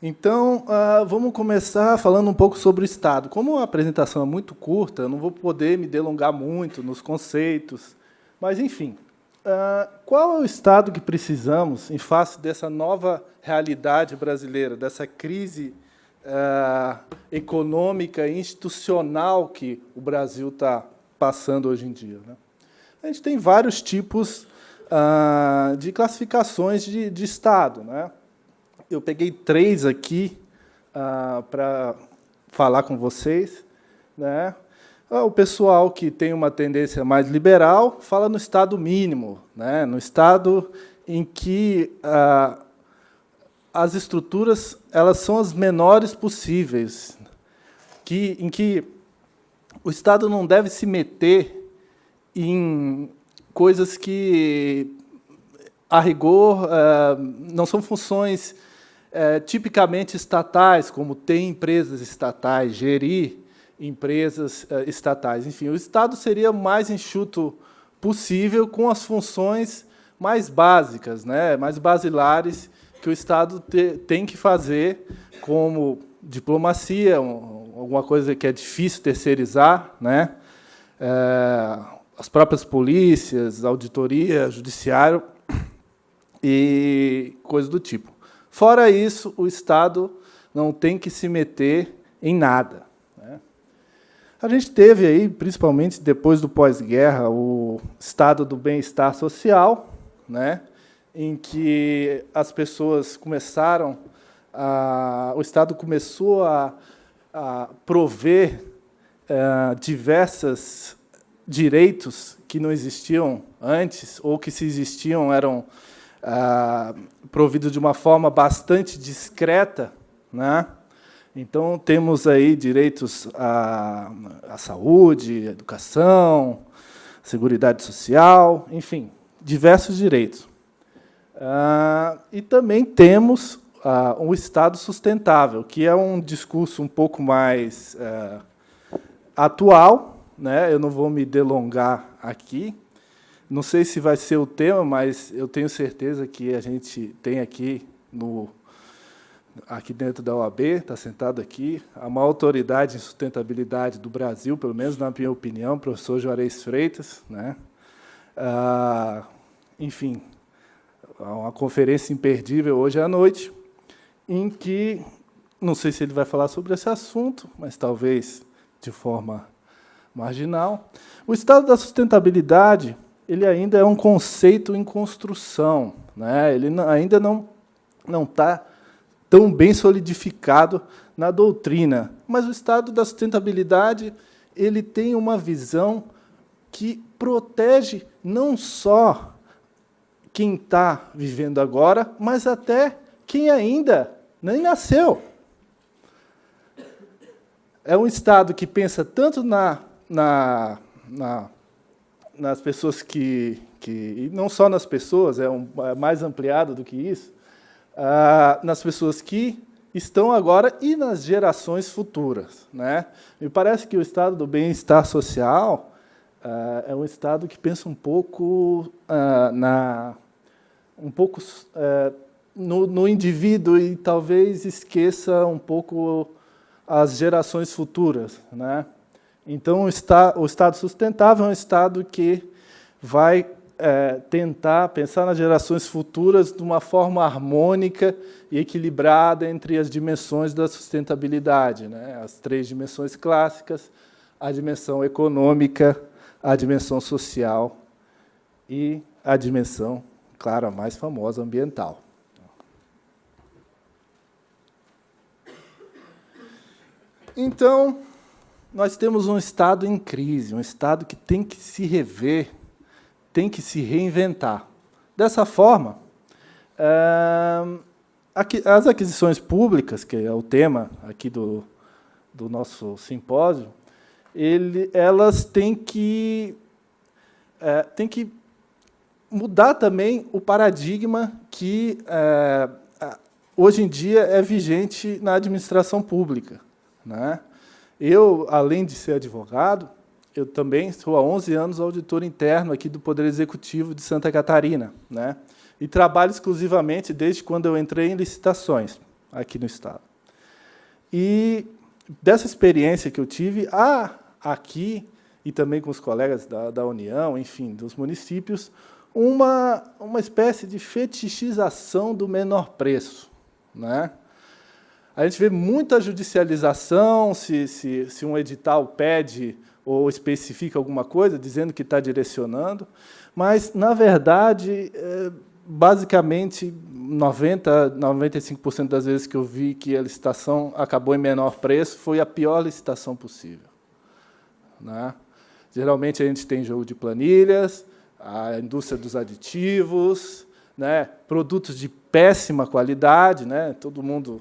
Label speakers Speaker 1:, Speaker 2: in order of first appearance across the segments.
Speaker 1: Então, vamos começar falando um pouco sobre o Estado. Como a apresentação é muito curta, eu não vou poder me delongar muito nos conceitos, mas, enfim, qual é o Estado que precisamos em face dessa nova realidade brasileira, dessa crise econômica e institucional que o Brasil está passando hoje em dia, né? A gente tem vários tipos de classificações de Estado, né? Eu peguei 3 aqui para falar com vocês, né? O pessoal que tem uma tendência mais liberal fala no Estado mínimo, né? No Estado em que as estruturas elas são as menores possíveis, em que o Estado não deve se meter em coisas que, a rigor, não são funções tipicamente estatais, como ter empresas estatais, gerir empresas estatais. Enfim, o Estado seria o mais enxuto possível, com as funções mais básicas, né, mais basilares, que o Estado tem que fazer, como diplomacia, alguma coisa que é difícil terceirizar, né, as próprias polícias, auditoria, judiciário e coisas do tipo. Fora isso, o Estado não tem que se meter em nada, né? A gente teve aí, principalmente depois do pós-guerra, o estado do bem-estar social, né, em que as pessoas começaram o Estado começou a prover diversos direitos que não existiam antes, ou que, se existiam, eram providos de uma forma bastante discreta, né? Então, temos aí direitos à saúde, à educação, seguridade social, enfim, diversos direitos. E também temos um Estado sustentável, que é um discurso um pouco mais atual, né? Eu não vou me delongar aqui. Não sei se vai ser o tema, mas eu tenho certeza que a gente tem aqui dentro da OAB, está sentado aqui, a maior autoridade em sustentabilidade do Brasil, pelo menos na minha opinião, o professor Juarez Freitas, né? Enfim, uma conferência imperdível hoje à noite, em que, não sei se ele vai falar sobre esse assunto, mas talvez de forma marginal. O Estado da sustentabilidade, ele ainda é um conceito em construção, né? Ele ainda não está tão bem solidificado na doutrina, mas o Estado da sustentabilidade ele tem uma visão que protege não só quem está vivendo agora, mas até quem ainda nem nasceu. É um Estado que pensa tanto nas pessoas e não só nas pessoas, é mais ampliado do que isso, nas pessoas que estão agora e nas gerações futuras, né? Me parece que o Estado do bem-estar social é um Estado que pensa um pouco no indivíduo e talvez esqueça um pouco as gerações futuras, né? Então, o Estado sustentável é um Estado que vai tentar pensar nas gerações futuras de uma forma harmônica e equilibrada entre as dimensões da sustentabilidade, né? As 3 dimensões clássicas, a dimensão econômica, a dimensão social e a dimensão, claro, a mais famosa, ambiental. Então, nós temos um Estado em crise, um Estado que tem que se rever, tem que se reinventar. Dessa forma, as aquisições públicas, que é o tema aqui do nosso simpósio, elas têm que mudar também o paradigma que hoje em dia é vigente na administração pública, né? Eu, além de ser advogado, eu também sou há 11 anos auditor interno aqui do Poder Executivo de Santa Catarina, né? E trabalho exclusivamente desde quando eu entrei em licitações. aqui no Estado. E dessa experiência que eu tive, aqui, e também com os colegas da União, enfim, dos municípios, uma espécie de fetichização do menor preço, né? A gente vê muita judicialização, se um edital pede ou especifica alguma coisa, dizendo que está direcionando, mas, na verdade, basicamente, 95% das vezes que eu vi que a licitação acabou em menor preço, foi a pior licitação possível, né? Geralmente, a gente tem jogo de planilhas, a indústria dos aditivos, né, produtos de péssima qualidade, né, todo mundo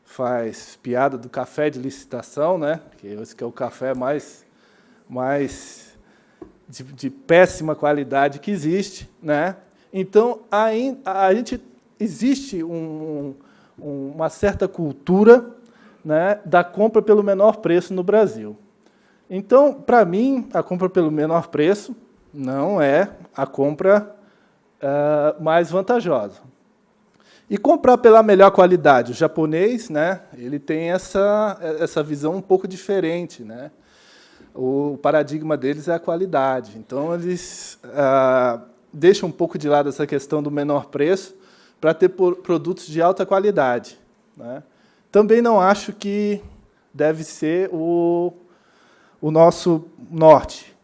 Speaker 1: faz piada do café de licitação, né, que esse que é o café mais de péssima qualidade que existe, né. Então, existe uma certa cultura, né, da compra pelo menor preço no Brasil. Então, para mim, a compra pelo menor preço não é a compra mais vantajosa. E comprar pela melhor qualidade. O japonês, né, ele tem essa visão um pouco diferente, né? O paradigma deles é a qualidade. Então, eles deixam um pouco de lado essa questão do menor preço para ter produtos de alta qualidade, né? Também não acho que deve ser o nosso norte.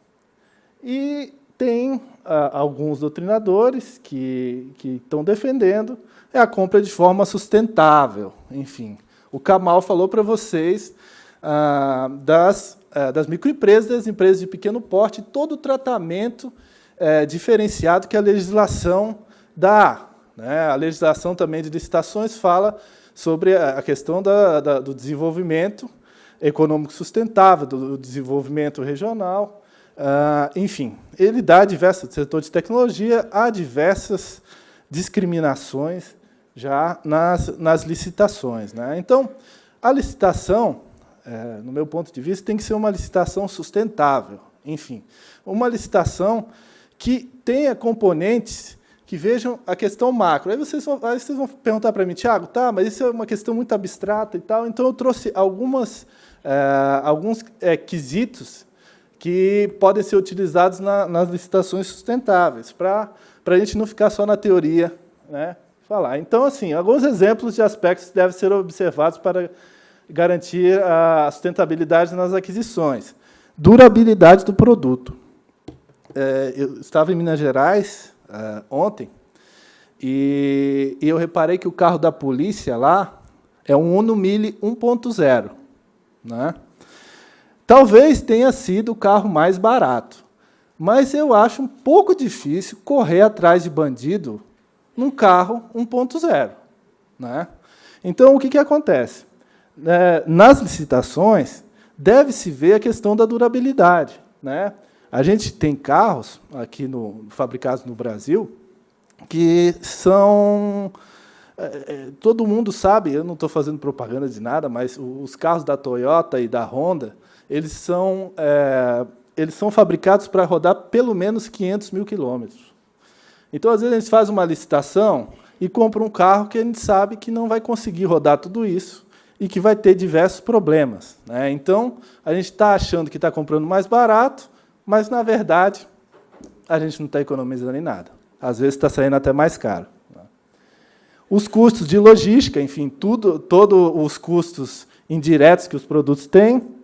Speaker 1: E tem alguns doutrinadores que estão defendendo a compra de forma sustentável. Enfim, o Kamal falou para vocês das microempresas, das empresas de pequeno porte, todo o tratamento diferenciado que a legislação dá, né? A legislação também de licitações fala sobre a questão do desenvolvimento econômico sustentável, do desenvolvimento regional. Enfim, ele dá diversos, setor de tecnologia, há diversas discriminações já nas licitações, né? Então, a licitação, no meu ponto de vista, tem que ser uma licitação sustentável. Enfim, uma licitação que tenha componentes que vejam a questão macro. Aí vocês vão perguntar para mim, Tiago, tá, mas isso é uma questão muito abstrata e tal. Então, eu trouxe alguns quesitos que podem ser utilizados nas licitações sustentáveis, para a gente não ficar só na teoria, né, falar. Então, assim, alguns exemplos de aspectos que devem ser observados para garantir a sustentabilidade nas aquisições. Durabilidade do produto. Eu estava em Minas Gerais ontem e eu reparei que o carro da polícia lá é um Uno Mille 1.0, né? Talvez tenha sido o carro mais barato, mas eu acho um pouco difícil correr atrás de bandido num carro 1.0, né? Então, o que acontece? Nas licitações, deve-se ver a questão da durabilidade, né? A gente tem carros aqui fabricados no Brasil que são... todo mundo sabe, eu não estou fazendo propaganda de nada, mas os carros da Toyota e da Honda, eles são fabricados para rodar pelo menos 500 mil quilômetros. Então, às vezes, a gente faz uma licitação e compra um carro que a gente sabe que não vai conseguir rodar tudo isso e que vai ter diversos problemas, né? Então, a gente está achando que está comprando mais barato, mas, na verdade, a gente não está economizando em nada. Às vezes, está saindo até mais caro. Os custos de logística, enfim, todos os custos indiretos que os produtos têm.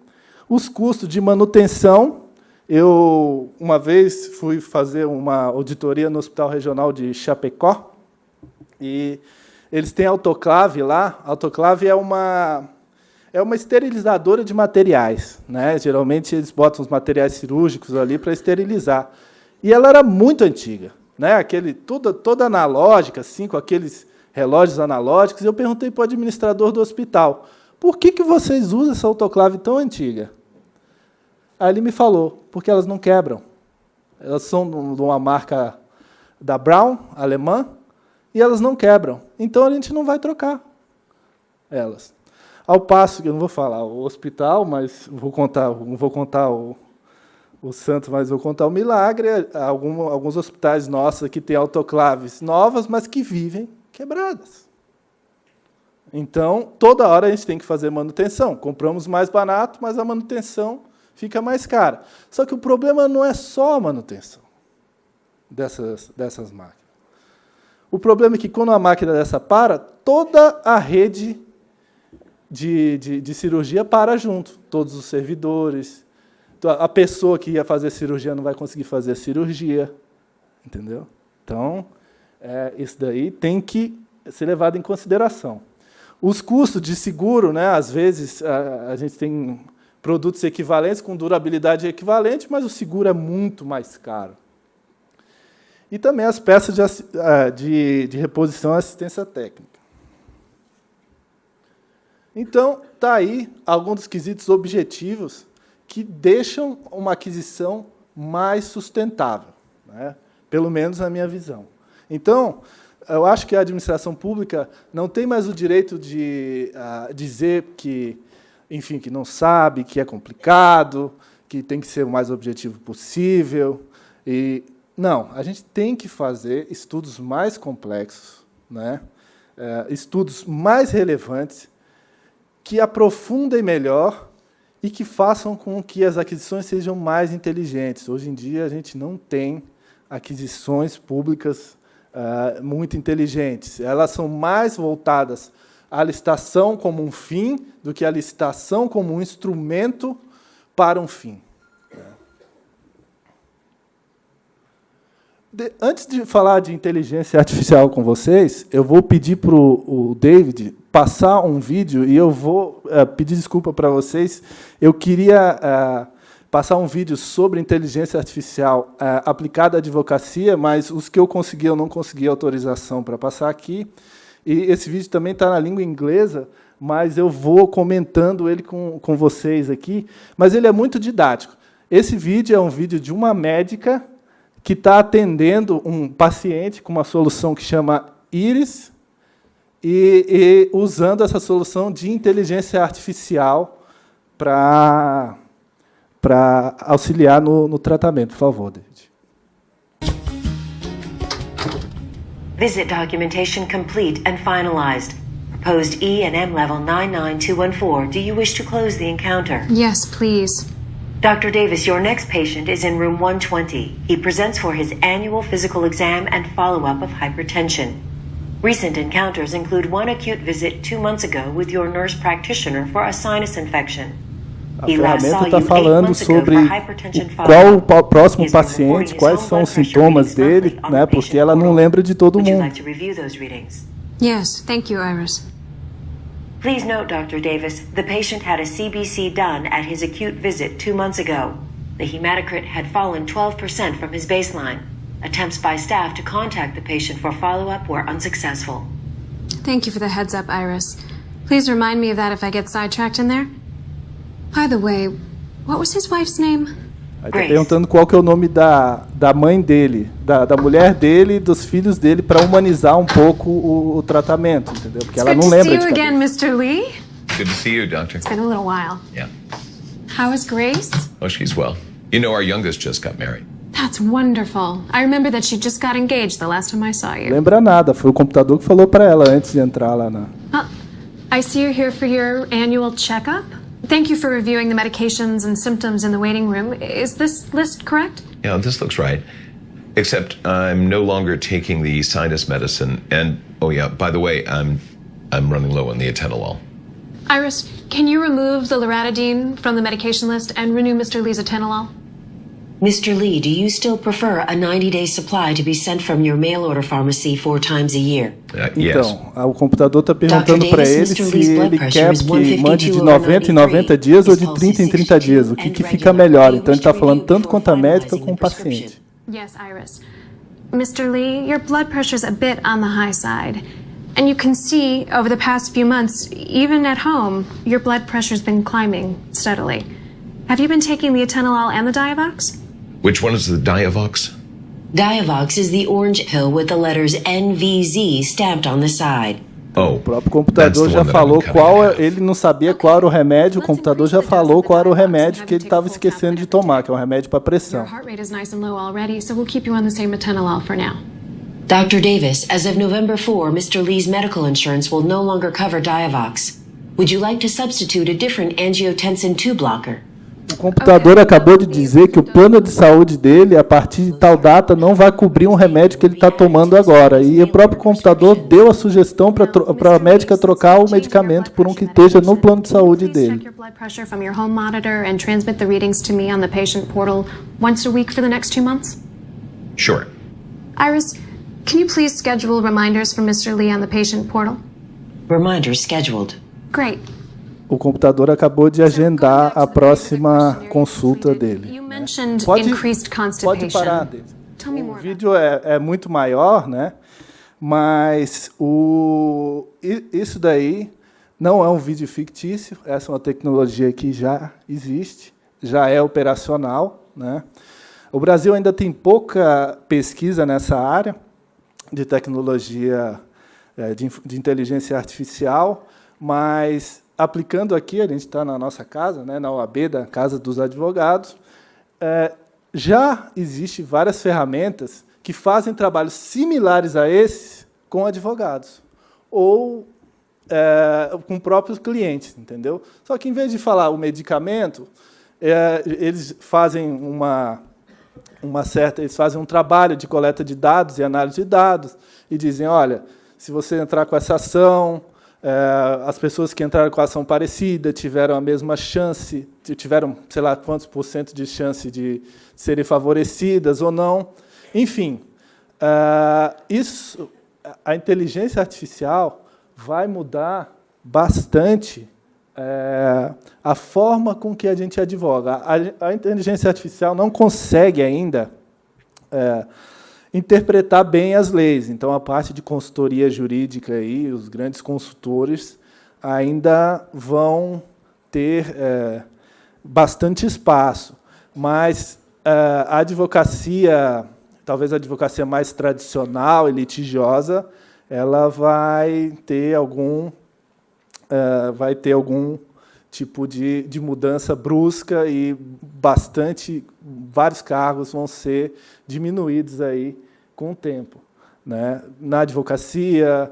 Speaker 1: Os custos de manutenção. Eu, uma vez, fui fazer uma auditoria no Hospital Regional de Chapecó, e eles têm autoclave lá. A autoclave é uma esterilizadora de materiais, né? Geralmente, eles botam os materiais cirúrgicos ali para esterilizar. E ela era muito antiga, né? Toda analógica, assim, com aqueles relógios analógicos. E eu perguntei para o administrador do hospital, por que vocês usam essa autoclave tão antiga? Aí ele me falou, porque elas não quebram. Elas são de uma marca da Braun, alemã, e elas não quebram. Então, a gente não vai trocar elas. Ao passo que, eu não vou falar o hospital, mas não vou contar o santo, mas vou contar o milagre. Alguns hospitais nossos aqui têm autoclaves novas, mas que vivem quebradas. Então, toda hora a gente tem que fazer manutenção. Compramos mais barato, mas a manutenção fica mais cara. Só que o problema não é só a manutenção dessas máquinas. O problema é que, quando a máquina dessa para, toda a rede de cirurgia para junto. Todos os servidores. A pessoa que ia fazer a cirurgia não vai conseguir fazer a cirurgia. Entendeu? Então, isso daí tem que ser levado em consideração. Os custos de seguro, né, às vezes, a gente tem produtos equivalentes, com durabilidade equivalente, mas o seguro é muito mais caro. E também as peças de reposição e assistência técnica. Então, está aí alguns dos quesitos objetivos que deixam uma aquisição mais sustentável, né? Pelo menos na minha visão. Então, eu acho que a administração pública não tem mais o direito de dizer que, enfim, que não sabe, que é complicado, que tem que ser o mais objetivo possível. Não, a gente tem que fazer estudos mais complexos, né? Estudos mais relevantes, que aprofundem melhor e que façam com que as aquisições sejam mais inteligentes. Hoje em dia, a gente não tem aquisições públicas muito inteligentes. Elas são mais voltadas à licitação como um fim do que à licitação como um instrumento para um fim. Antes de falar de inteligência artificial com vocês, eu vou pedir para o David passar um vídeo, e eu vou pedir desculpa para vocês. Eu queria passar um vídeo sobre inteligência artificial aplicada à advocacia, mas os que eu consegui, eu não consegui autorização para passar aqui. E esse vídeo também está na língua inglesa, mas eu vou comentando ele com vocês aqui. Mas ele é muito didático. Esse vídeo é um vídeo de uma médica que está atendendo um paciente com uma solução que chama Iris e usando essa solução de inteligência artificial para auxiliar no tratamento. Por favor, David.
Speaker 2: Visit documentation complete and finalized. Proposed E and M level 99214. Do you wish to close the encounter?
Speaker 3: Yes, please.
Speaker 2: Dr. Davis, your next patient is in room 120. He presents for his annual physical exam and follow-up of hypertension. Recent encounters include one acute visit 2 months ago with your nurse practitioner for a sinus infection.
Speaker 1: A ferramenta está falando sobre qual o próximo paciente, quais são os sintomas dele, né, porque ela não lembra de todo mundo.
Speaker 3: Yes, thank you, Iris.
Speaker 2: Please note, Dr. Davis, the patient had a CBC done at his acute visit 2 months ago. The hematocrit had fallen 12% from his baseline. Attempts by staff to contact the patient for follow-up were unsuccessful.
Speaker 3: Thank you for the heads up, Iris. Please remind me of that if I get sidetracked in there. By the way, what was his wife's name?
Speaker 1: Aí está perguntando qual que é o nome da mãe dele, da mulher dele e dos filhos dele, para humanizar um pouco o tratamento, entendeu? Porque ela não lembra de
Speaker 3: cabeça. Good to see you again, Mr. Lee.
Speaker 4: Good to see you, Doctor.
Speaker 3: It's been a little while.
Speaker 4: Yeah.
Speaker 3: How is Grace?
Speaker 4: Oh, she's well. You know, our youngest just got married.
Speaker 3: That's wonderful. I remember that she just got engaged the last time I saw you.
Speaker 1: Lembra nada, foi o computador que falou para ela antes de entrar lá na...
Speaker 3: I see you're here for your annual checkup. Thank you for reviewing the medications and symptoms in the waiting room. Is this list correct?
Speaker 4: Yeah, this looks right. Except I'm no longer taking the sinus medicine. And, oh yeah, by the way, I'm running low on the atenolol.
Speaker 3: Iris, can you remove the loratadine from the medication list and renew Mr. Lee's atenolol?
Speaker 2: Mr. Lee, do you still prefer a 90-day supply to be sent from your mail-order pharmacy 4 times a year?
Speaker 4: Yes.
Speaker 1: Então, o computador está perguntando para ele se ele quer que mande de 90 em 90 dias ou de 30 em 30 dias. O que fica melhor? Então, ele está falando tanto quanto a médica como o paciente.
Speaker 3: Yes, Iris. Mr. Lee, your blood pressure is a bit on the high side. And you can see, over the past few months, even at home, your blood pressure's been climbing steadily. Have you been taking the atenolol and the Diavox?
Speaker 4: Which one is the Diavox?
Speaker 2: Diavox is the orange pill with the letters NVZ stamped on the side.
Speaker 4: Oh,
Speaker 1: o próprio computador já falou ele não sabia qual era o remédio, o computador já falou qual era o remédio que ele estava esquecendo de tomar, que é um remédio para pressão.
Speaker 2: Dr. Davis, as of November 4, Mr. Lee's medical insurance will no longer cover Diavox. Would you like to substitute a different angiotensin II blocker?
Speaker 1: O computador acabou de dizer que o plano de saúde dele, a partir de tal data, não vai cobrir um remédio que ele está tomando agora. E o próprio computador deu a sugestão para a médica trocar o medicamento por um que esteja no plano de saúde dele.
Speaker 3: Check your blood pressure from your home monitor and transmit the readings to me on the patient portal once a week for the next 2 months?
Speaker 4: Sure.
Speaker 3: Iris, can you please schedule reminders for Mr. Lee on the patient portal?
Speaker 2: Reminder scheduled.
Speaker 3: Great.
Speaker 1: O computador acabou de agendar a próxima consulta dele.
Speaker 3: You mentioned
Speaker 1: Pode,
Speaker 3: increased
Speaker 1: pode
Speaker 3: constipation.
Speaker 1: parar, David.
Speaker 3: Tell me
Speaker 1: O
Speaker 3: more.
Speaker 1: vídeo é muito maior, né? Mas isso daí não é um vídeo fictício. Essa é uma tecnologia que já existe, já é operacional, né? O Brasil ainda tem pouca pesquisa nessa área de tecnologia de inteligência artificial, mas aplicando aqui, a gente está na nossa casa, né, na OAB, da Casa dos Advogados, já existem várias ferramentas que fazem trabalhos similares a esses com advogados, ou com próprios clientes, entendeu? Só que, em vez de falar o medicamento, eles fazem eles fazem um trabalho de coleta de dados e análise de dados e dizem, olha, se você entrar com essa ação, as pessoas que entraram com a ação parecida tiveram a mesma chance, tiveram, sei lá, quantos % de chance de serem favorecidas ou não. Enfim, a inteligência artificial vai mudar bastante a forma com que a gente advoga. A inteligência artificial não consegue ainda interpretar bem as leis. Então, a parte de consultoria jurídica, aí, os grandes consultores ainda vão ter bastante espaço. Mas a advocacia, talvez a advocacia mais tradicional e litigiosa, ela vai ter algum tipo de mudança brusca e vários cargos vão ser diminuídos aí com o tempo, né? Na advocacia,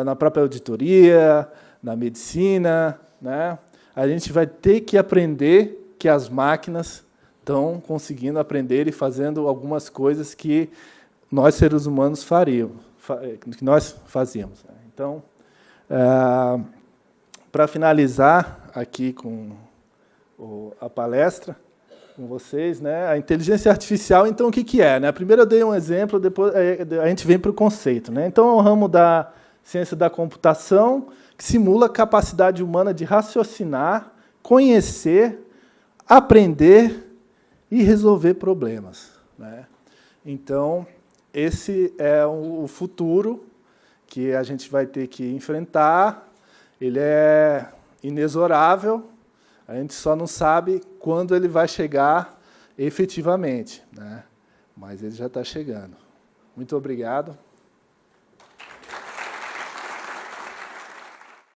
Speaker 1: na própria auditoria, na medicina, né? A gente vai ter que aprender que as máquinas estão conseguindo aprender e fazendo algumas coisas que nós, seres humanos, que nós fazíamos. Então, para finalizar aqui com a palestra com vocês, né? A inteligência artificial, então, o que é? Né? Primeiro eu dei um exemplo, depois a gente vem para o conceito. Né? Então, é um ramo da ciência da computação que simula a capacidade humana de raciocinar, conhecer, aprender e resolver problemas. Né? Então, esse é o futuro que a gente vai ter que enfrentar. Ele é inexorável, a gente só não sabe quando ele vai chegar efetivamente, né? Mas ele já está chegando. Muito obrigado.